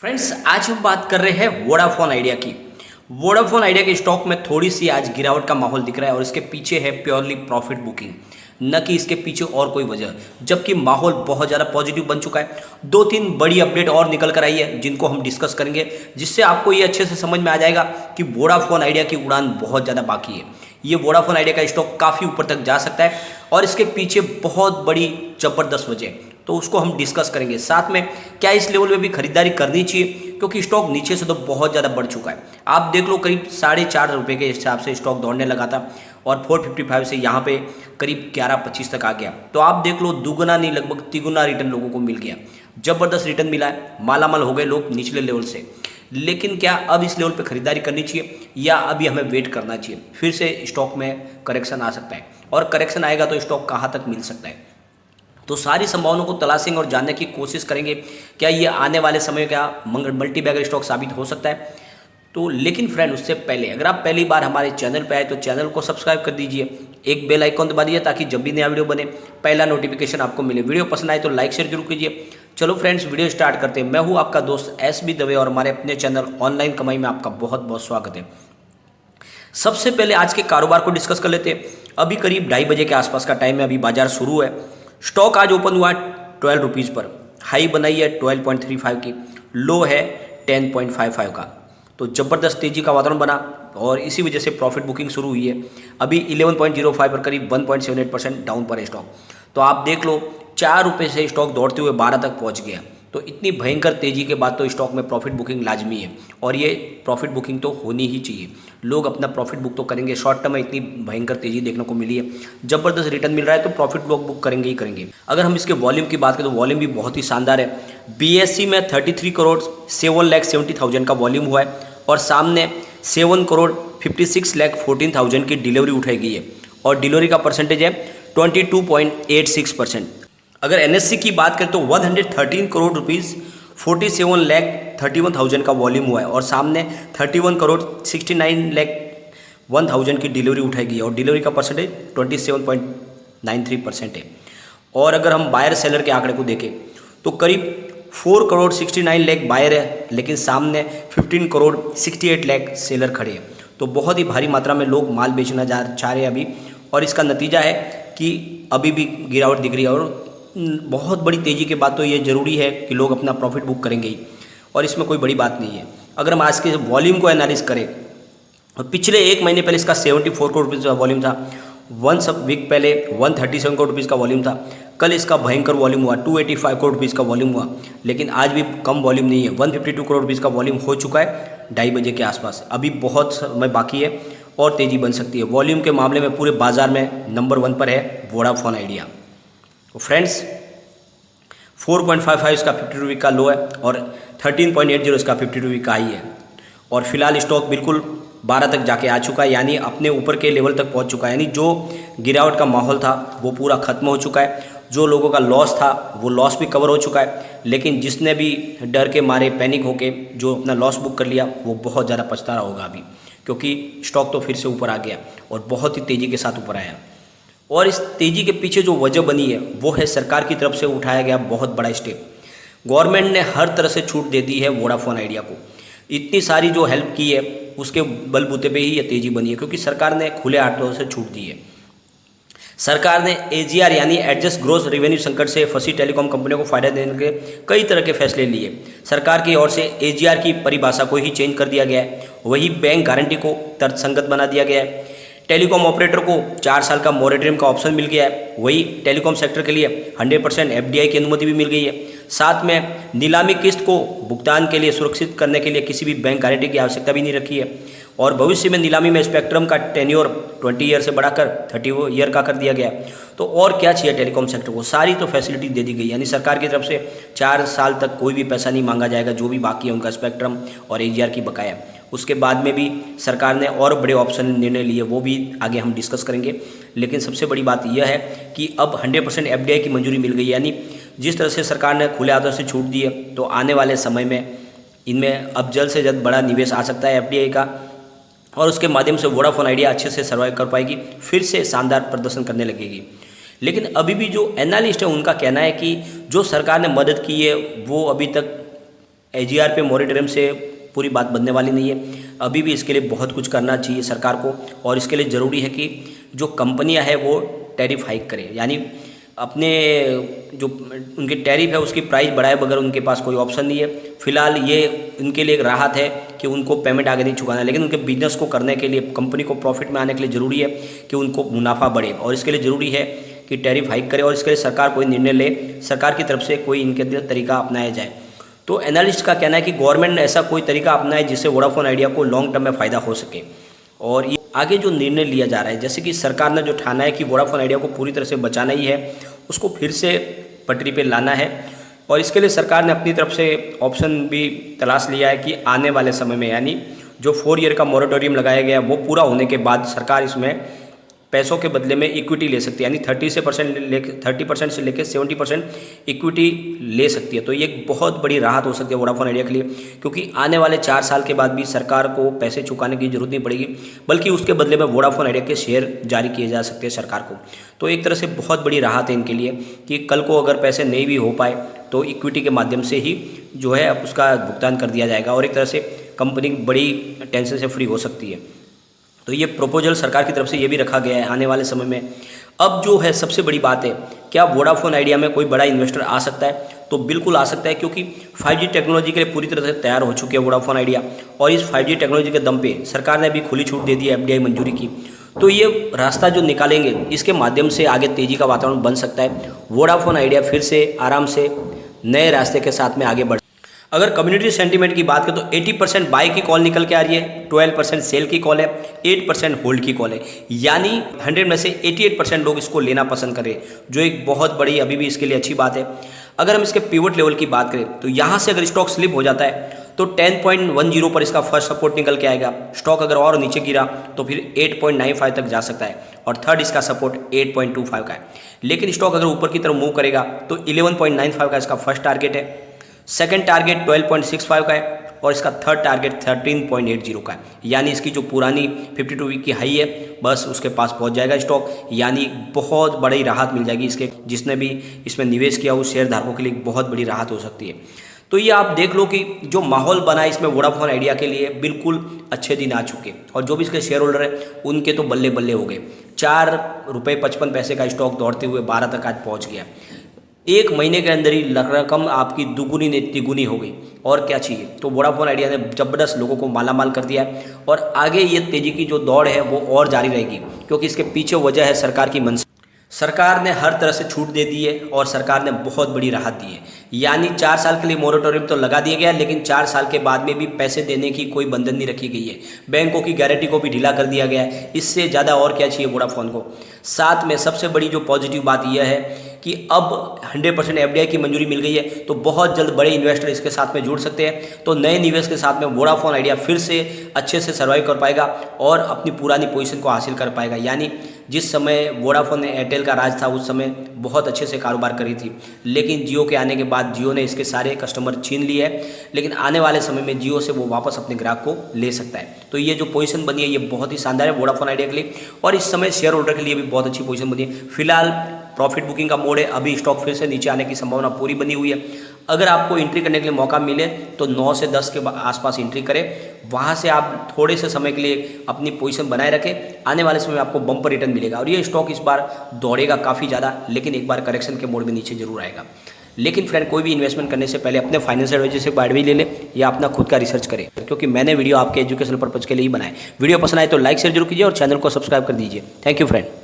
Friends, आज हम बात कर रहे हैं वोडाफोन आइडिया की। वोडाफोन आइडिया के स्टॉक में थोड़ी सी आज गिरावट का माहौल दिख रहा है और इसके पीछे है प्योरली प्रॉफिट बुकिंग, न कि इसके पीछे और कोई वजह। जबकि माहौल बहुत ज़्यादा पॉजिटिव बन चुका है। दो तीन बड़ी अपडेट और निकल कर आई है जिनको हम डिस्कस करेंगे, जिससे आपको ये अच्छे से समझ में आ जाएगा कि वोडाफोन आइडिया की उड़ान बहुत ज़्यादा बाकी है। ये वोडाफोन आइडिया का स्टॉक काफ़ी ऊपर तक जा सकता है और इसके पीछे बहुत बड़ी ज़बरदस्त वजह, तो उसको हम डिस्कस करेंगे। साथ में क्या इस लेवल में भी खरीदारी करनी चाहिए, क्योंकि स्टॉक नीचे से तो बहुत ज़्यादा बढ़ चुका है। आप देख लो, करीब ₹4.5 के हिसाब से स्टॉक दौड़ने लगा था और 455 से यहाँ पे करीब 11.25 तक आ गया। तो आप देख लो, दुगना नहीं लगभग तिगुना रिटर्न लोगों को मिल गया। ज़बरदस्त रिटर्न मिला है, मालामाल हो गए लोग निचले लेवल से। लेकिन क्या अब इस लेवल पे खरीदारी करनी चाहिए या अभी हमें वेट करना चाहिए? फिर से स्टॉक में करेक्शन आ सकता है और करेक्शन आएगा तो स्टॉक कहाँ तक मिल सकता है? तो सारी संभावनाओं को तलाशेंगे और जानने की कोशिश करेंगे क्या ये आने वाले समय क्या मल्टी बैगर स्टॉक साबित हो सकता है। तो लेकिन फ्रेंड, उससे पहले अगर आप पहली बार हमारे चैनल पर आए तो चैनल को सब्सक्राइब कर दीजिए, एक बेल आइकॉन दबा दीजिए ताकि जब भी नया वीडियो बने पहला नोटिफिकेशन आपको मिले। वीडियो पसंद आए तो लाइक शेयर जरूर कीजिए। चलो फ्रेंड्स, वीडियो स्टार्ट करते हैं। मैं हूँ आपका दोस्त SB दवे और हमारे अपने चैनल ऑनलाइन कमाई में आपका बहुत बहुत स्वागत है। सबसे पहले आज के कारोबार को डिस्कस कर लेते हैं। अभी करीब 2:30 बजे के आसपास का टाइम है, अभी बाजार शुरू है। स्टॉक आज ओपन हुआ 12 रुपीज़ पर, हाई बनाई है 12.35 की, लो है 10.55 का। तो ज़बरदस्त तेजी का वातावरण बना और इसी वजह से प्रॉफिट बुकिंग शुरू हुई है। अभी 11.05 पर करीब 1.78% डाउन पर है स्टॉक। तो आप देख लो, 4 रुपये से स्टॉक दौड़ते हुए 12 तक पहुंच गया। तो इतनी भयंकर तेजी के बाद तो स्टॉक में प्रॉफिट बुकिंग लाजमी है और ये प्रॉफिट बुकिंग तो होनी ही चाहिए। लोग अपना प्रॉफिट बुक तो करेंगे। शॉर्ट टर्म में इतनी भयंकर तेजी देखने को मिली है, ज़बरदस्त रिटर्न मिल रहा है, तो प्रॉफिट बुक करेंगे ही करेंगे। अगर हम इसके वॉल्यूम की बात करें तो वॉल्यूम भी बहुत ही शानदार है। BSE में 33 करोड़ 7,70,000 का वॉल्यूम हुआ है और सामने 7 करोड़ 56,14,000 की डिलीवरी उठाई गई है और डिलीवरी का परसेंटेज है 22.86%। अगर NSE की बात करें तो 113 करोड़ रुपीज़ 47,31,000 का वॉल्यूम हुआ है और सामने 31 करोड़ 69,01,000 की डिलीवरी उठाई गई है और डिलीवरी का परसेंटेज 27.93% है। और अगर हम बायर सेलर के आंकड़े को देखें तो करीब 4 करोड़ 69 लाख बायर है, लेकिन सामने 15 करोड़ 68 लाख सेलर खड़े हैं। तो बहुत ही भारी मात्रा में लोग माल बेचना चाह रहे हैं अभी, और इसका नतीजा है कि अभी भी गिरावट दिख रही है। और बहुत बड़ी तेज़ी के बाद तो ये ज़रूरी है कि लोग अपना प्रॉफिट बुक करेंगे ही, और इसमें कोई बड़ी बात नहीं है। अगर हम आज के वॉल्यूम को एनालिस करें और पिछले एक महीने पहले इसका 74 करोड़ रुपीज़ का वॉल्यूम था, 1 वीक पहले 137 करोड़ रुपीज़ का वॉल्यूम था, कल इसका भयंकर वॉल्यूम हुआ 285 करोड़ रुपीज़ का वॉल्यूम हुआ। लेकिन आज भी कम वॉल्यूम नहीं है, 152 करोड़ रुपीज़ का वॉल्यूम हो चुका है 2:30 बजे के आसपास। अभी बहुत समय बाकी है और तेज़ी बन सकती है। वॉल्यूम के मामले में पूरे बाजार में नंबर 1 पर है वोडाफोन आइडिया। तो फ्रेंड्स, 4.55 इसका 52 वीक का लो है और 13.80 इसका 52 वीक का हाई है। और फिलहाल स्टॉक बिल्कुल 12 तक जाके आ चुका है, यानी अपने ऊपर के लेवल तक पहुंच चुका है। यानी जो गिरावट का माहौल था वो पूरा खत्म हो चुका है। जो लोगों का लॉस था वो लॉस भी कवर हो चुका है। लेकिन जिसने भी डर के मारे पैनिक होके जो अपना लॉस बुक कर लिया वो बहुत ज़्यादा पछता रहा होगा अभी, क्योंकि स्टॉक तो फिर से ऊपर आ गया और बहुत ही तेज़ी के साथ ऊपर आया। और इस तेज़ी के पीछे जो वजह बनी है वो है सरकार की तरफ से उठाया गया बहुत बड़ा स्टेप। गवर्नमेंट ने हर तरह से छूट दे दी है वोडाफोन आइडिया को। इतनी सारी जो हेल्प की है उसके बलबूते पे ही ये तेज़ी बनी है, क्योंकि सरकार ने खुले हाथों से छूट दी है। सरकार ने AGR यानी एडजस्ट ग्रोस रेवेन्यू संकट से फंसी टेलीकॉम कंपनियों को फायदा देने के कई तरह के फैसले लिए। सरकार की ओर से AGR की परिभाषा को ही चेंज कर दिया गया है, वही बैंक गारंटी को तर्कसंगत बना दिया गया है। टेलीकॉम ऑपरेटर को 4 साल का मोरेटोरियम का ऑप्शन मिल गया है, वही टेलीकॉम सेक्टर के लिए 100% FDI की अनुमति भी मिल गई है। साथ में नीलामी किस्त को भुगतान के लिए सुरक्षित करने के लिए किसी भी बैंक गारंटी की आवश्यकता भी नहीं रखी है। और भविष्य में नीलामी में स्पेक्ट्रम का टेन्योर 20 ईयर से बढ़ाकर 30 ईयर का कर दिया गया। तो और क्या चाहिए टेलीकॉम सेक्टर को? सारी तो फैसिलिटी दे दी गई। यानी सरकार की तरफ से 4 साल तक कोई भी पैसा नहीं मांगा जाएगा, जो भी बाकी है उनका स्पेक्ट्रम और AGR की बकाया। उसके बाद में भी सरकार ने और बड़े ऑप्शन निर्णय लिए, वो भी आगे हम डिस्कस करेंगे। लेकिन सबसे बड़ी बात यह है कि अब 100% FDI की मंजूरी मिल गई। यानी जिस तरह से सरकार ने खुले हाथों से छूट दी है, तो आने वाले समय में इनमें अब जल्द से जल्द बड़ा निवेश आ सकता है FDI का, और उसके माध्यम से वोडाफोन आइडिया अच्छे से सर्वाइव कर पाएगी, फिर से शानदार प्रदर्शन करने लगेगी। लेकिन अभी भी जो एनालिस्ट है उनका कहना है कि जो सरकार ने मदद की है वो अभी तक AGR पे मॉरेटोरियम से पूरी बात बनने वाली नहीं है। अभी भी इसके लिए बहुत कुछ करना चाहिए सरकार को, और इसके लिए ज़रूरी है कि जो कंपनियां हैं वो टैरिफ हाइक करें, यानी अपने जो उनके टैरिफ है उसकी प्राइस बढ़ाए बगैर उनके पास कोई ऑप्शन नहीं है। फिलहाल ये उनके लिए एक राहत है कि उनको पेमेंट आगे नहीं चुकाना है, लेकिन उनके बिजनेस को करने के लिए, कंपनी को प्रॉफिट में आने के लिए ज़रूरी है कि उनको मुनाफा बढ़े, और इसके लिए ज़रूरी है कि टैरिफ हाइक करे, और इसके लिए सरकार कोई निर्णय ले, सरकार की तरफ से कोई इनके अंदर तरीका अपनाया जाए। तो एनालिस्ट का कहना है कि गवर्नमेंट ने ऐसा कोई तरीका अपनाए जिससे वोडाफोन आइडिया को लॉन्ग टर्म में फ़ायदा हो सके। और ये आगे जो निर्णय लिया जा रहा है, जैसे कि सरकार ने जो ठाना है कि वोडाफोन आइडिया को पूरी तरह से बचाना ही है, उसको फिर से पटरी पे लाना है, और इसके लिए सरकार ने अपनी तरफ से ऑप्शन भी तलाश लिया है कि आने वाले समय में, यानी जो 4 ईयर का मॉरेटोरियम लगाया गया है वो पूरा होने के बाद सरकार इसमें पैसों के बदले में इक्विटी ले सकती है, यानी 30% से लेकर 70% इक्विटी ले सकती है। तो ये एक बहुत बड़ी राहत हो सकती है वोडाफोन आइडिया के लिए, क्योंकि आने वाले 4 साल के बाद भी सरकार को पैसे चुकाने की जरूरत नहीं पड़ेगी, बल्कि उसके बदले में वोडाफोन आइडिया के शेयर जारी किए जा सकते हैं सरकार को। तो एक तरह से बहुत बड़ी राहत है इनके लिए कि कल को अगर पैसे नहीं भी हो पाए तो इक्विटी के माध्यम से ही जो है उसका भुगतान कर दिया जाएगा, और एक तरह से कंपनी बड़ी टेंशन से फ्री हो सकती है। तो ये प्रपोजल सरकार की तरफ से ये भी रखा गया है आने वाले समय में। अब जो है सबसे बड़ी बात है, क्या वोडाफोन आइडिया में कोई बड़ा इन्वेस्टर आ सकता है? तो बिल्कुल आ सकता है, क्योंकि 5G टेक्नोलॉजी के लिए पूरी तरह से तैयार हो चुकी है वोडाफोन आइडिया, और इस 5G टेक्नोलॉजी के दम पे सरकार ने अभी खुली छूट दे दी है, FDI मंजूरी की। तो ये रास्ता जो निकालेंगे, इसके माध्यम से आगे तेज़ी का वातावरण बन सकता है। वोडाफोन आइडिया फिर से आराम से नए रास्ते के साथ में आगे बढ़। अगर कम्युनिटी सेंटीमेंट की बात करें तो 80% बाय की कॉल निकल के आ रही है, 12% सेल की कॉल है, 8% होल्ड की कॉल है, यानी 100 में से 88% लोग इसको लेना पसंद करें, जो एक बहुत बड़ी अभी भी इसके लिए अच्छी बात है। अगर हम इसके पिवट लेवल की बात करें तो यहाँ से अगर स्टॉक स्लिप हो जाता है तो 10.10 पर इसका फर्स्ट सपोर्ट निकल के आएगा। स्टॉक अगर और नीचे गिरा तो फिर 8.95 तक जा सकता है, और थर्ड इसका सपोर्ट 8.25 का है। लेकिन स्टॉक अगर ऊपर की तरफ मूव करेगा तो 11.95 का इसका फर्स्ट टारगेट है, सेकंड टारगेट 12.65 का है, और इसका थर्ड टारगेट 13.80 का है। यानी इसकी जो पुरानी 52 वीक की हाई है बस उसके पास पहुंच जाएगा स्टॉक, यानी बहुत बड़ी राहत मिल जाएगी इसके, जिसने भी इसमें निवेश किया उस शेयर धारकों के लिए बहुत बड़ी राहत हो सकती है। तो ये आप देख लो कि जो माहौल बना है इसमें वोडाफोन आइडिया के लिए बिल्कुल अच्छे दिन आ चुके, और जो भी इसके शेयर होल्डर है उनके तो बल्ले बल्ले हो गए। 4.55 रुपये का स्टॉक दौड़ते हुए 12 तक आज पहुँच गया। 1 महीने के अंदर ही रकम आपकी दुगुनी ने तिगुनी हो गई, और क्या चाहिए। तो वोडाफोन आइडिया ने जबरदस्त लोगों को माला माल कर दिया है, और आगे ये तेज़ी की जो दौड़ है वो और जारी रहेगी, क्योंकि इसके पीछे वजह है सरकार की मंशा। सरकार ने हर तरह से छूट दे दी है, और सरकार ने बहुत बड़ी राहत दी है, यानी 4 साल के लिए मोरेटोरियम तो लगा दिया गया, लेकिन 4 साल के बाद में भी पैसे देने की कोई बंधन नहीं रखी गई है। बैंकों की गारंटी को भी ढीला कर दिया गया है। इससे ज़्यादा और क्या चाहिए वोडाफोन को। साथ में सबसे बड़ी जो पॉजिटिव बात यह है कि अब 100% FDI की मंजूरी मिल गई है, तो बहुत जल्द बड़े इन्वेस्टर इसके साथ में जुड़ सकते हैं। तो नए निवेश के साथ में वोडाफोन आइडिया फिर से अच्छे से सर्वाइव कर पाएगा और अपनी पुरानी पोजीशन को हासिल कर पाएगा। यानी जिस समय वोडाफोन एयरटेल का राज था उस समय बहुत अच्छे से कारोबार करी थी, लेकिन जियो के आने के बाद जियो ने इसके सारे कस्टमर छीन लिए हैं, लेकिन आने वाले समय में जियो से वो वापस अपने ग्राहक को ले सकता है। तो ये जो पोजीशन बनी है ये बहुत ही शानदार है वोडाफोन आइडिया के लिए, और इस समय शेयर होल्डर के लिए भी बहुत अच्छी पोजीशन बनी है। फिलहाल प्रॉफिट बुकिंग का मोड है, अभी स्टॉक फिर से नीचे आने की संभावना पूरी बनी हुई है। अगर आपको एंट्री करने के लिए मौका मिले तो 9 से 10 के आसपास एंट्री करें, वहाँ से आप थोड़े से समय के लिए अपनी पोजीशन बनाए रखें। आने वाले समय में आपको बम्पर रिटर्न मिलेगा, और ये स्टॉक इस बार दौड़ेगा काफ़ी ज़्यादा, लेकिन एक बार करेक्शन के मोड में नीचे जरूर आएगा। लेकिन फ्रेंड, कोई भी इन्वेस्टमेंट करने से पहले अपने फाइनेंशियल एडवाइजर से एडवाइस ले ले या अपना खुद का रिसर्च करें, क्योंकि मैंने वीडियो आपके एजुकेशनल पर्पज़ के लिए ही बनाए। वीडियो पसंद आए तो लाइक शेयर जरूर कीजिए और चैनल को सब्सक्राइब कर दीजिए। Thank you friend.